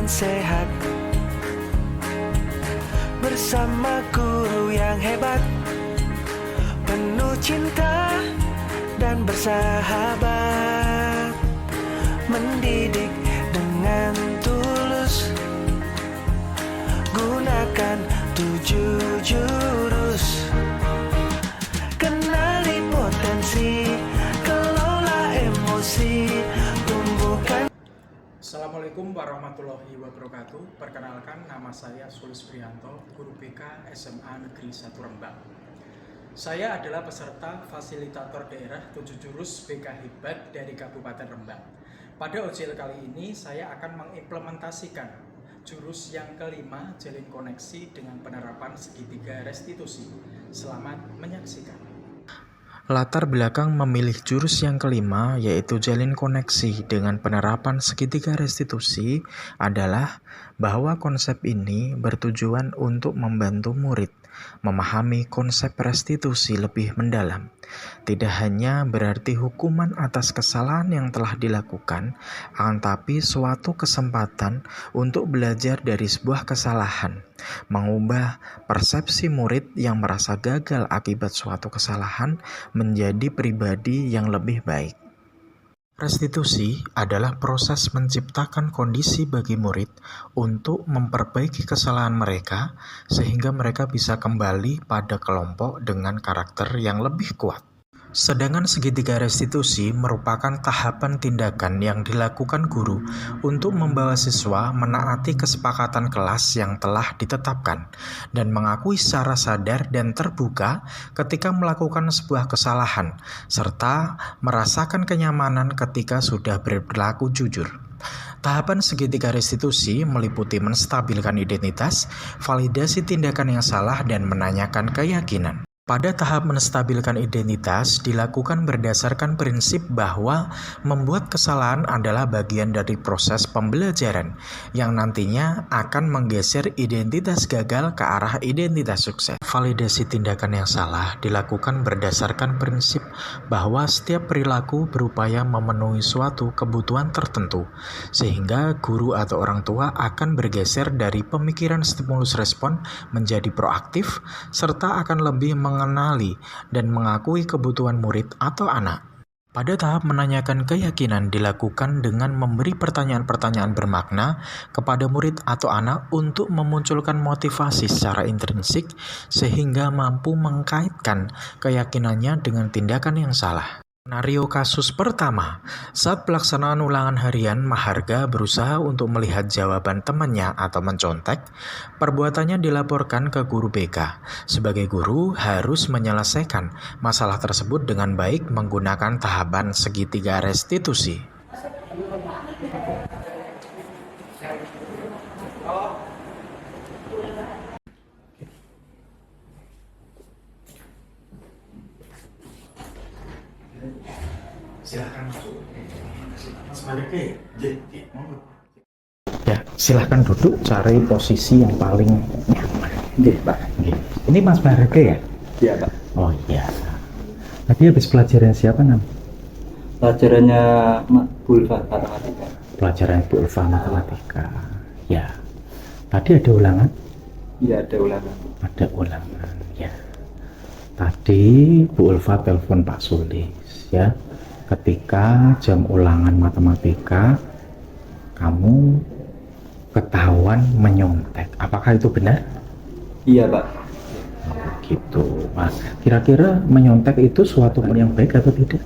dan sehat. Bersama guru yang hebat, penuh cinta dan bersahabat, mendidik dengan tulus, gunakan 7 jurus. Kenali potensi, kelola emosi, tumbuhkan. Assalamualaikum warahmatullahi wabarakatuh. Perkenalkan, nama saya Sulis Prianto, guru BK SMA Negeri 1 Rembang. Saya adalah peserta fasilitator daerah 7 jurus BK Hebat dari Kabupaten Rembang. Pada OJL kali ini saya akan mengimplementasikan jurus yang kelima, jalin koneksi dengan penerapan segitiga restitusi. Selamat menyaksikan. Latar belakang memilih jurus yang kelima, yaitu jalin koneksi dengan penerapan segitiga restitusi, adalah bahwa konsep ini bertujuan untuk membantu murid memahami konsep restitusi lebih mendalam. Tidak hanya berarti hukuman atas kesalahan yang telah dilakukan, akan tapi suatu kesempatan untuk belajar dari sebuah kesalahan, mengubah persepsi murid yang merasa gagal akibat suatu kesalahan menjadi pribadi yang lebih baik. Restitusi adalah proses menciptakan kondisi bagi murid untuk memperbaiki kesalahan mereka sehingga mereka bisa kembali pada kelompok dengan karakter yang lebih kuat. Sedangkan segitiga restitusi merupakan tahapan tindakan yang dilakukan guru untuk membawa siswa menaati kesepakatan kelas yang telah ditetapkan dan mengakui secara sadar dan terbuka ketika melakukan sebuah kesalahan, serta merasakan kenyamanan ketika sudah berperilaku jujur. Tahapan segitiga restitusi meliputi menstabilkan identitas, validasi tindakan yang salah, dan menanyakan keyakinan. Pada tahap menstabilkan identitas dilakukan berdasarkan prinsip bahwa membuat kesalahan adalah bagian dari proses pembelajaran yang nantinya akan menggeser identitas gagal ke arah identitas sukses. Validasi tindakan yang salah dilakukan berdasarkan prinsip bahwa setiap perilaku berupaya memenuhi suatu kebutuhan tertentu, sehingga guru atau orang tua akan bergeser dari pemikiran stimulus respon menjadi proaktif, serta akan lebih mengenali dan mengakui kebutuhan murid atau anak. Pada tahap menanyakan keyakinan dilakukan dengan memberi pertanyaan-pertanyaan bermakna kepada murid atau anak untuk memunculkan motivasi secara intrinsik sehingga mampu mengkaitkan keyakinannya dengan tindakan yang salah. Skenario kasus pertama, saat pelaksanaan ulangan harian, Maharga berusaha untuk melihat jawaban temannya atau mencontek. Perbuatannya dilaporkan ke guru BK. Sebagai guru, harus menyelesaikan masalah tersebut dengan baik menggunakan tahapan segitiga restitusi. Silahkan masuk. Mas Bareke, Ya, silahkan duduk, cari posisi yang paling nyaman. Pak. Ini Mas Bareke ya? Iya, Pak. Oh iya. Tadi habis pelajaran siapa, Nam? Pelajarannya Bu Ulfa Matematika. Pelajaran Bu Ulfa Matematika. Ya. Tadi ada ulangan? Iya, ada ulangan. Ada ulangan, ya. Tadi Bu Ulfa telepon Pak Sulis, ya. Ketika jam ulangan matematika, kamu ketahuan menyontek. Apakah itu benar? Iya, Pak. Oh, gitu. Mas, kira-kira menyontek itu suatu hal yang baik atau tidak?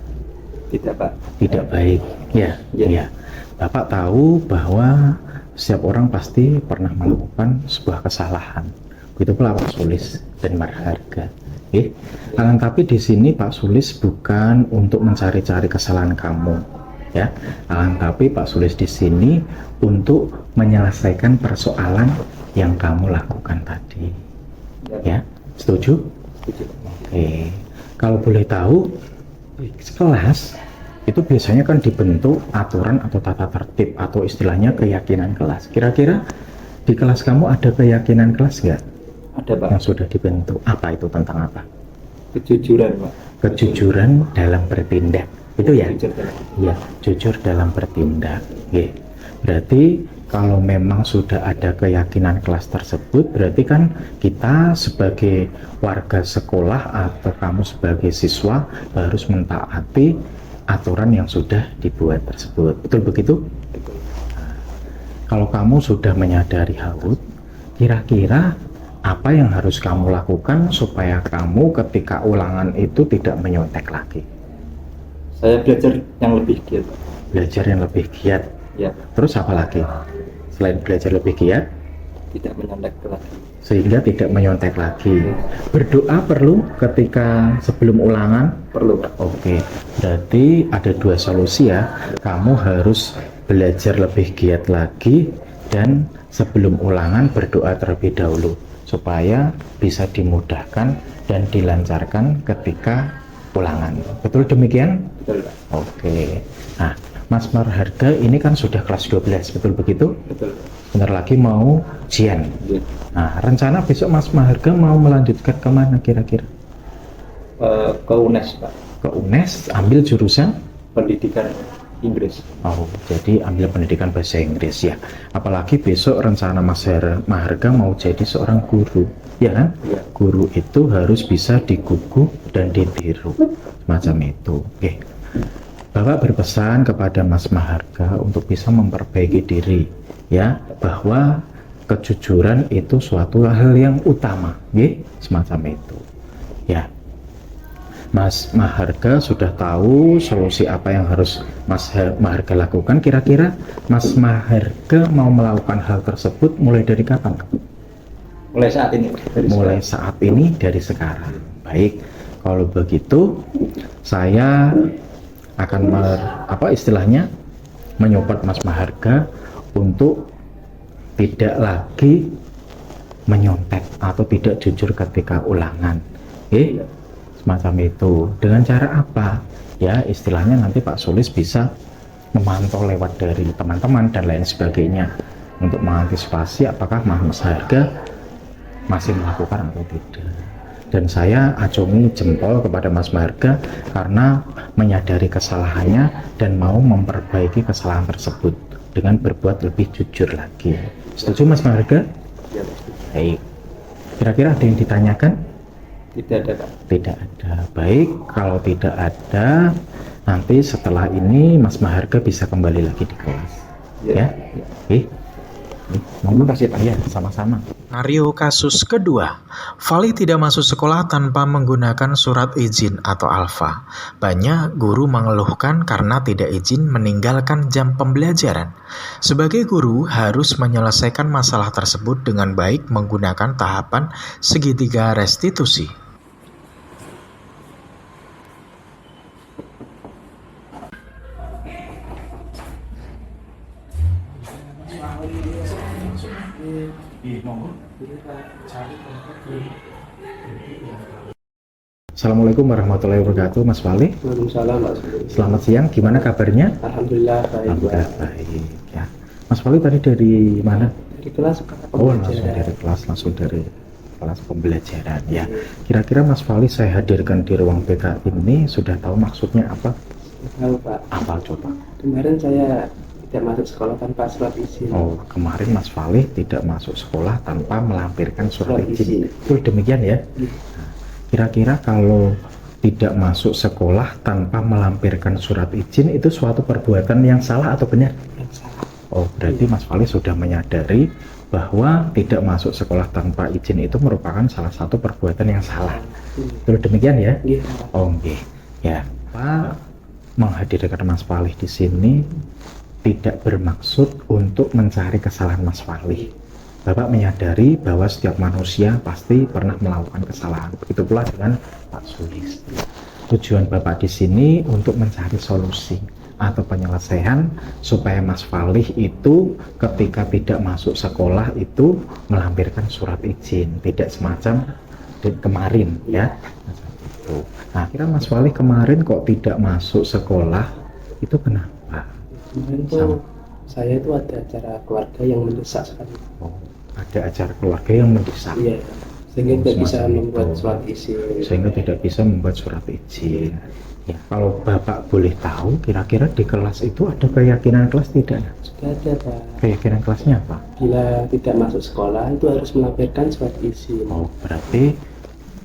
Tidak, Pak. Tidak baik. Ya, Ya. ya. Bapak tahu bahwa setiap orang pasti pernah melakukan sebuah kesalahan. Begitu pula Pak Sulis dan Marharga. Akan tapi di sini Pak Sulis bukan untuk mencari-cari kesalahan kamu, ya. Akan tapi Pak Sulis di sini untuk menyelesaikan persoalan yang kamu lakukan tadi, ya. Setuju? Setuju. Oke. Kalau boleh tahu, kelas itu biasanya kan dibentuk aturan atau tata tertib atau istilahnya keyakinan kelas. Kira-kira di kelas kamu ada keyakinan kelas nggak? Ada, Pak. Yang sudah dibentuk. Apa itu, tentang apa? Kejujuran, Pak. Kejujuran dalam bertindak. Itu ya? Jujur dalam. Ya, jujur dalam bertindak. Oke. Berarti kalau memang sudah ada keyakinan kelas tersebut, berarti kan kita sebagai warga sekolah atau kamu sebagai siswa harus mentaati aturan yang sudah dibuat tersebut. Betul begitu? Betul. Kalau kamu sudah menyadari haud, kira-kira apa yang harus kamu lakukan supaya kamu ketika ulangan itu tidak menyontek lagi? Saya belajar yang lebih giat, Pak. Belajar yang lebih giat. Ya, Terus apa lagi? Selain belajar lebih giat, tidak menyontek lagi. sehingga tidak menyontek lagi. Berdoa perlu ketika sebelum ulangan? Perlu, Pak. Oke, berarti ada dua solusi ya. Kamu harus belajar lebih giat lagi dan sebelum ulangan berdoa terlebih dahulu supaya bisa dimudahkan dan dilancarkan ketika ulangan. Betul demikian? Betul, Pak. Oke. Nah, Mas Marharga ini kan sudah kelas 12, betul begitu? Betul. Bentar lagi mau ujian. Ya. Nah, rencana besok Mas Marharga mau melanjutkan kemana kira-kira? Ke UNES, Pak. Ke UNES, ambil jurusan? Pendidikan Inggris. Oh, jadi ambil pendidikan bahasa Inggris ya. Apalagi besok rencana Mas Marharga mau jadi seorang guru, ya kan? Ya. Guru itu harus bisa digugu dan ditiru, macam itu. Oke. Bapak berpesan kepada Mas Marharga untuk bisa memperbaiki diri, ya, bahwa kejujuran itu suatu hal yang utama, ya, semacam itu. Ya, Mas Marharga sudah tahu solusi apa yang harus Mas Marharga lakukan. Kira-kira Mas Marharga mau melakukan hal tersebut mulai dari kapan? Mulai saat ini, Pak. Mulai saat ini, dari sekarang. Baik, kalau begitu saya akan istilahnya menyupport Mas Marharga untuk tidak lagi menyontek atau tidak jujur ketika ulangan. Semacam itu. Dengan cara apa? Ya, istilahnya nanti Pak Sulis bisa memantau lewat dari teman-teman dan lain sebagainya untuk mengantisipasi apakah Mas Marharga masih melakukan atau tidak. Dan saya acungi jempol kepada Mas Marharga karena menyadari kesalahannya dan mau memperbaiki kesalahan tersebut dengan berbuat lebih jujur lagi. Setuju Mas Marharga? Ya, Pak. Baik. Kira-kira ada yang ditanyakan? Tidak ada, Pak. Tidak ada. Baik, kalau tidak ada, nanti setelah ini Mas Marharga bisa kembali lagi di kelas. Ya? Terima kasih Pak. Ya, sama-sama. Skenario kasus kedua, Vali tidak masuk sekolah tanpa menggunakan surat izin atau alfa. Banyak guru mengeluhkan karena tidak izin meninggalkan jam pembelajaran. Sebagai guru harus menyelesaikan masalah tersebut dengan baik menggunakan tahapan segitiga restitusi. Assalamualaikum warahmatullahi wabarakatuh, Mas Vali. Waalaikumsalam, Pak. Selamat siang, gimana kabarnya? Alhamdulillah baik. Alhamdulillah baik ya. Mas Vali tadi dari mana? Di kelas Oh, langsung dari kelas pembelajaran ya. Kira-kira Mas Vali saya hadirkan di ruang BK ini sudah tahu maksudnya apa? Tahu, Pak. Apa coba? Kemarin saya tidak masuk sekolah tanpa surat izin. Oh, kemarin Mas Vali tidak masuk sekolah tanpa melampirkan surat Surat izin. izin. Betul demikian ya? Kira-kira kalau tidak masuk sekolah tanpa melampirkan surat izin itu suatu perbuatan yang salah atau benar? Yang salah. Oh, berarti Mas Vali sudah menyadari bahwa tidak masuk sekolah tanpa izin itu merupakan salah satu perbuatan yang salah. Betul demikian ya? Iya. Oh, nggih. Ya, Pak menghadirkan Mas Vali di sini tidak bermaksud untuk mencari kesalahan Mas Vali. Bapak menyadari bahwa setiap manusia pasti pernah melakukan kesalahan. Begitu pula dengan Pak Sulis. Tujuan Bapak di sini untuk mencari solusi atau penyelesaian supaya Mas Vali itu ketika tidak masuk sekolah itu melampirkan surat izin, tidak semacam kemarin ya. Itu. Nah, kira Mas Vali kemarin kok tidak masuk sekolah itu kenapa? Kemarin tuh saya itu ada acara keluarga yang mendesak sekali. Oh, ada acara keluarga yang mendesak. Iya. Sehingga tidak bisa Semacam membuat itu. surat izin. Sehingga tidak bisa membuat surat izin. Ya, kalau Bapak boleh tahu, kira-kira di kelas itu ada keyakinan kelas tidak? Sudah ada, Pak. Keyakinan kelasnya apa? Bila tidak masuk sekolah itu harus melampirkan surat izin. Oh, berarti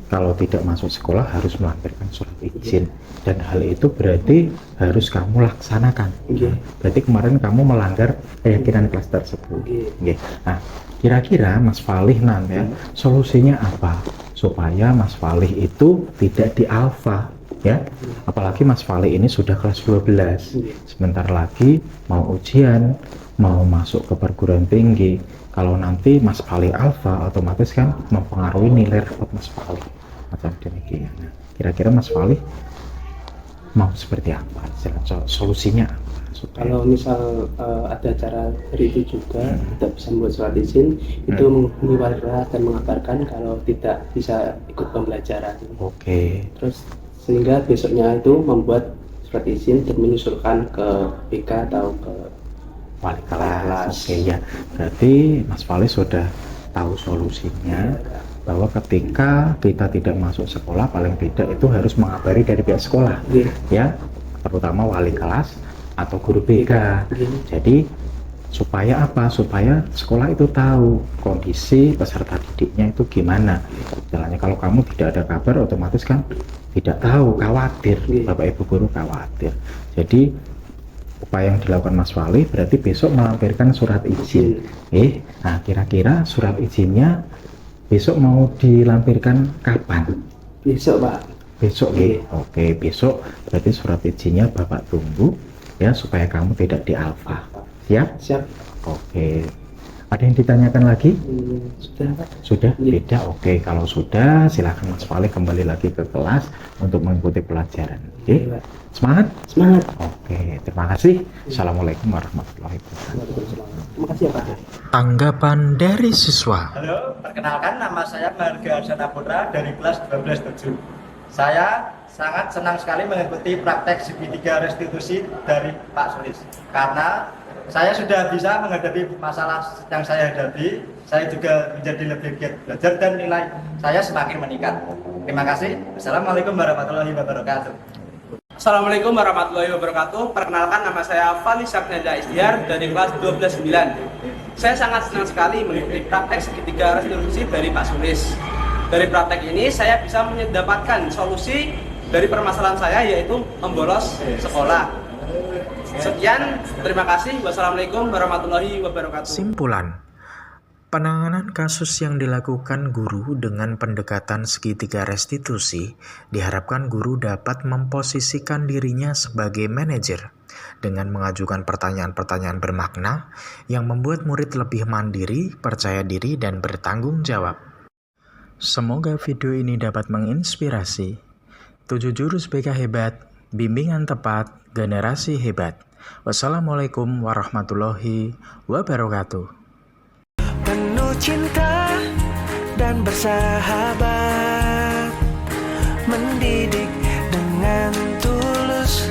kalau tidak masuk sekolah harus melampirkan surat izin. Dan hal itu berarti harus kamu laksanakan. Iya. Berarti kemarin kamu melanggar keyakinan kelas tersebut. Iya. Oke. Nah, kira-kira Mas Falih nanti solusinya apa supaya Mas Falih itu tidak di alfa, ya? Apalagi Mas Falih ini sudah kelas 12. Sebentar lagi mau ujian, mau masuk ke perguruan tinggi. Kalau nanti Mas Falih alfa, otomatis kan mempengaruhi nilai rapot Mas Falih. Macam demikian. Nah, kira-kira Mas Falih mau seperti apa? Solusinya apa? Supaya Kalau misal ada cara dari itu juga tidak bisa membuat surat izin, itu mengiwarkan dan mengabarkan kalau tidak bisa ikut pembelajaran. Oke. Terus sehingga besoknya itu membuat surat izin dan menyusulkan ke BK atau ke Wali kelas. kelas. Oke ya. Berarti Mas Falih sudah tahu solusinya bahwa ketika kita tidak masuk sekolah paling tidak itu harus mengabari dari pihak sekolah, Iya. ya, terutama wali kelas atau guru BK. Iya. Jadi supaya apa? Supaya sekolah itu tahu kondisi peserta didiknya itu gimana. Jalannya kalau kamu tidak ada kabar, otomatis kan tidak tahu, khawatir. Iya. Bapak Ibu guru khawatir. Jadi upaya yang dilakukan Mas Falih berarti besok melampirkan surat izin. Nah kira-kira surat izinnya besok mau dilampirkan kapan? Besok, Pak. Besok, Oke, besok berarti surat izinnya Bapak tunggu ya supaya kamu tidak di alfa. Siap? Siap. Oke. Ada yang ditanyakan lagi? Sudah, Pak. Sudah? Iya. Beda? Oke, kalau sudah silakan Mas Falih kembali lagi ke kelas untuk mengikuti pelajaran. Oke? Iya, Pak. Semangat? Semangat. Oke, terima kasih. Assalamualaikum warahmatullahi wabarakatuh. Waalaikumsalam. Terima kasih ya, Pak. Tanggapan dari siswa. Halo, perkenalkan nama saya Marga Arsana Putra dari kelas 12-7. Saya sangat senang sekali mengikuti praktek segitiga restitusi dari Pak Sulis. Karena saya sudah bisa menghadapi masalah yang saya hadapi, saya juga menjadi lebih giat belajar dan nilai saya semakin meningkat. Terima kasih. Assalamualaikum warahmatullahi wabarakatuh. Assalamualaikum warahmatullahi wabarakatuh. Perkenalkan nama saya Fali Saknada Istiar dari kelas 12-9. Saya sangat senang sekali mengikuti praktek segitiga restitusi dari Pak Sulis. Dari praktek ini saya bisa mendapatkan solusi dari permasalahan saya yaitu membolos sekolah. Sekian, terima kasih. Wassalamualaikum warahmatullahi wabarakatuh. Simpulan. Penanganan kasus yang dilakukan guru dengan pendekatan segitiga restitusi diharapkan guru dapat memposisikan dirinya sebagai manajer dengan mengajukan pertanyaan-pertanyaan bermakna yang membuat murid lebih mandiri, percaya diri, dan bertanggung jawab. Semoga video ini dapat menginspirasi. 7 jurus BK hebat, bimbingan tepat, generasi hebat. Wassalamualaikum warahmatullahi wabarakatuh. Penuh cinta dan bersahabat, mendidik dengan tulus.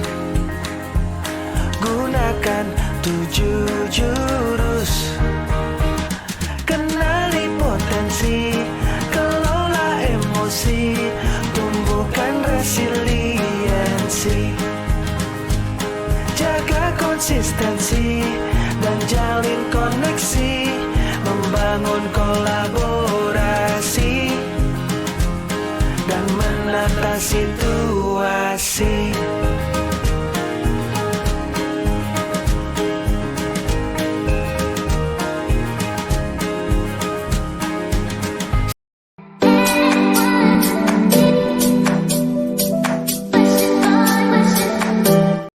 Gunakan 7 jurus